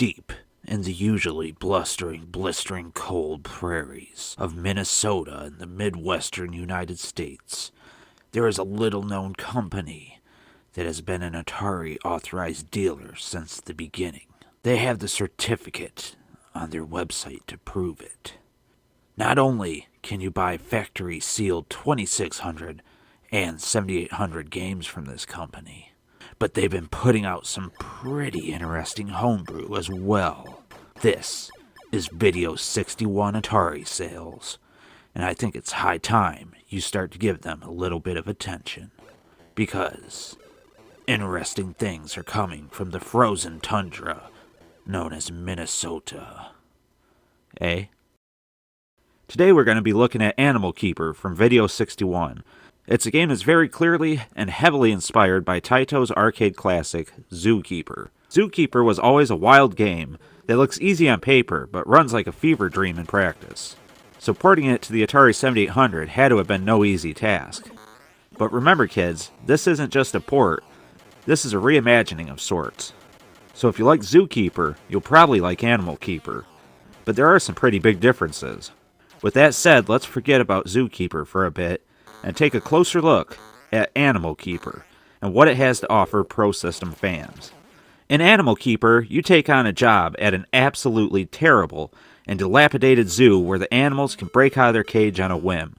Deep in the usually blustering, blistering cold prairies of Minnesota in the Midwestern United States, there is a little-known company that has been an Atari authorized dealer since the beginning. They have the certificate on their website to prove it. Not only can you buy factory-sealed 2600 and 7800 games from this company, but they've been putting out some pretty interesting homebrew as well. This is Video 61 Atari Sales, and I think it's high time you start to give them a little bit of attention, because interesting things are coming from the frozen tundra known as Minnesota. Eh? Today we're going to be looking at Animal Keeper from Video 61. It's a game that's very clearly and heavily inspired by Taito's arcade classic, Zookeeper. Zookeeper was always a wild game that looks easy on paper, but runs like a fever dream in practice. So porting it to the Atari 7800 had to have been no easy task. But remember kids, this isn't just a port, this is a reimagining of sorts. So if you like Zookeeper, you'll probably like Animal Keeper. But there are some pretty big differences. With that said, let's forget about Zookeeper for a bit and take a closer look at Animal Keeper and what it has to offer Pro System fans. In Animal Keeper, you take on a job at an absolutely terrible and dilapidated zoo where the animals can break out of their cage on a whim.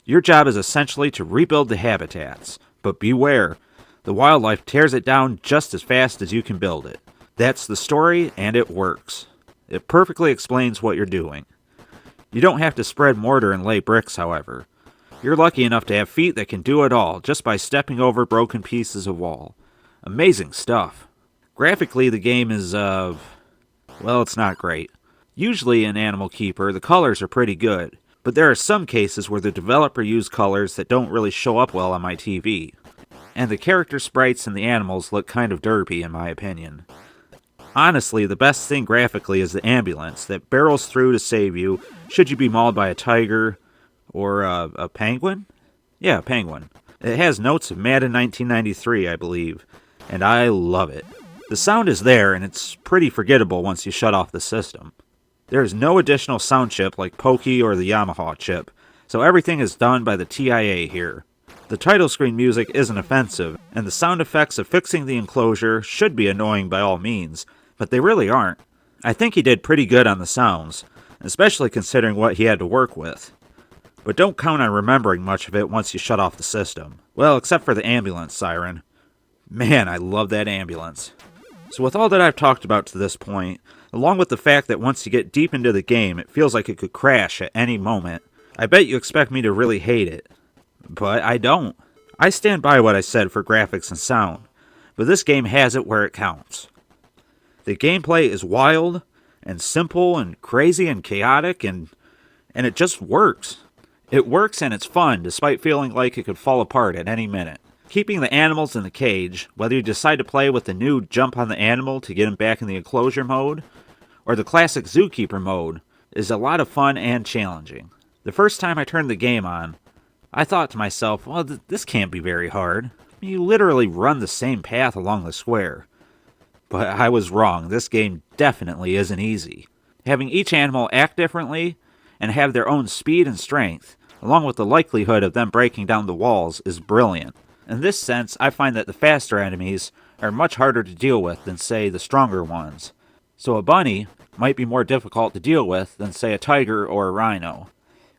Your job is essentially to rebuild the habitats, but beware, the wildlife tears it down just as fast as you can build it. That's the story, and it works. It perfectly explains what you're doing. You don't have to spread mortar and lay bricks, however. You're lucky enough to have feet that can do it all just by stepping over broken pieces of wall. Amazing stuff. Graphically, the game is, well, it's not great. Usually in Animal Keeper, the colors are pretty good, but there are some cases where the developer used colors that don't really show up well on my TV. And the character sprites and the animals look kind of derpy in my opinion. Honestly, the best thing graphically is the ambulance that barrels through to save you should you be mauled by a tiger or a penguin? Yeah, a penguin. It has notes of Madden 1993, I believe, and I love it. The sound is there, and it's pretty forgettable once you shut off the system. There is no additional sound chip like Pokey or the Yamaha chip, so everything is done by the TIA here. The title screen music isn't offensive, and the sound effects of fixing the enclosure should be annoying by all means, but they really aren't. I think he did pretty good on the sounds, especially considering what he had to work with. But don't count on remembering much of it once you shut off the system. Well, except for the ambulance siren. Man, I love that ambulance. So with all that I've talked about to this point, along with the fact that once you get deep into the game, it feels like it could crash at any moment, I bet you expect me to really hate it. But I don't. I stand by what I said for graphics and sound, but this game has it where it counts. The gameplay is wild, and simple, and crazy, and chaotic, and it just works. It works and it's fun, despite feeling like it could fall apart at any minute. Keeping the animals in the cage, whether you decide to play with the new jump on the animal to get him back in the enclosure mode, or the classic Zookeeper mode, is a lot of fun and challenging. The first time I turned the game on, I thought to myself, well, this can't be very hard. You literally run the same path along the square. But I was wrong, this game definitely isn't easy. Having each animal act differently, and have their own speed and strength, along with the likelihood of them breaking down the walls, is brilliant. In this sense, I find that the faster enemies are much harder to deal with than, say, the stronger ones. So a bunny might be more difficult to deal with than, say, a tiger or a rhino.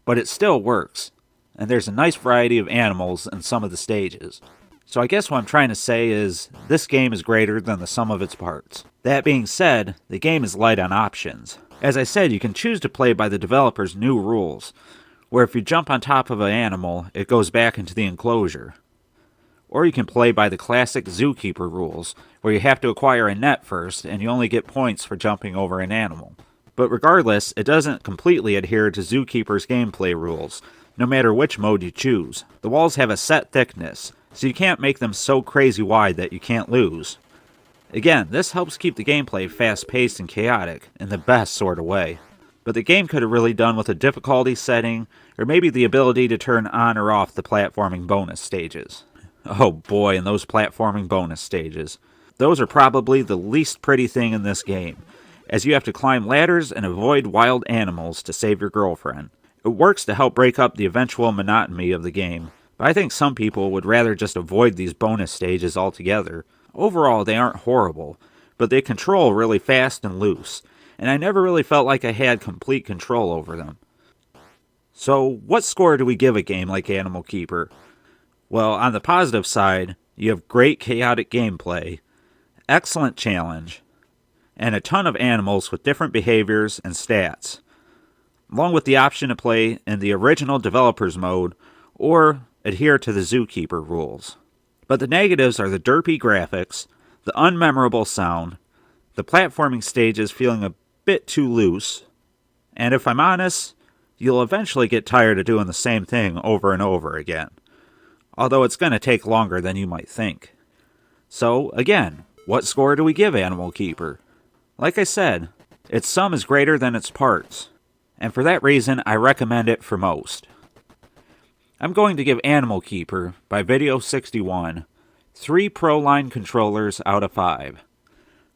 But it still works, and there's a nice variety of animals in some of the stages. So I guess what I'm trying to say is, this game is greater than the sum of its parts. That being said, the game is light on options. As I said, you can choose to play by the developer's new rules, where if you jump on top of an animal, it goes back into the enclosure. Or you can play by the classic Zookeeper rules, where you have to acquire a net first, and you only get points for jumping over an animal. But regardless, it doesn't completely adhere to Zookeeper's gameplay rules, no matter which mode you choose. The walls have a set thickness, so you can't make them so crazy wide that you can't lose. Again, this helps keep the gameplay fast-paced and chaotic, in the best sort of way. But the game could have really done with a difficulty setting, or maybe the ability to turn on or off the platforming bonus stages. Oh boy, and those platforming bonus stages. Those are probably the least pretty thing in this game, as you have to climb ladders and avoid wild animals to save your girlfriend. It works to help break up the eventual monotony of the game, but I think some people would rather just avoid these bonus stages altogether. Overall, they aren't horrible, but they control really fast and loose, and I never really felt like I had complete control over them. So, what score do we give a game like Animal Keeper? Well, on the positive side, you have great chaotic gameplay, excellent challenge, and a ton of animals with different behaviors and stats, along with the option to play in the original developer's mode or adhere to the Zookeeper rules. But the negatives are the derpy graphics, the unmemorable sound, the platforming stages feeling a bit too loose, and if I'm honest, you'll eventually get tired of doing the same thing over and over again, although it's going to take longer than you might think. So, again, what score do we give Animal Keeper? Like I said, its sum is greater than its parts, and for that reason I recommend it for most. I'm going to give Animal Keeper by Video61 3 Pro-Line controllers out of 5.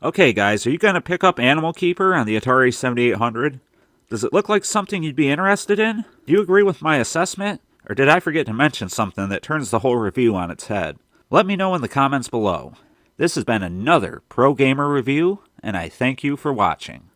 Okay guys, are you going to pick up Animal Keeper on the Atari 7800? Does it look like something you'd be interested in? Do you agree with my assessment? Or did I forget to mention something that turns the whole review on its head? Let me know in the comments below. This has been another Pro Gamer Review, and I thank you for watching.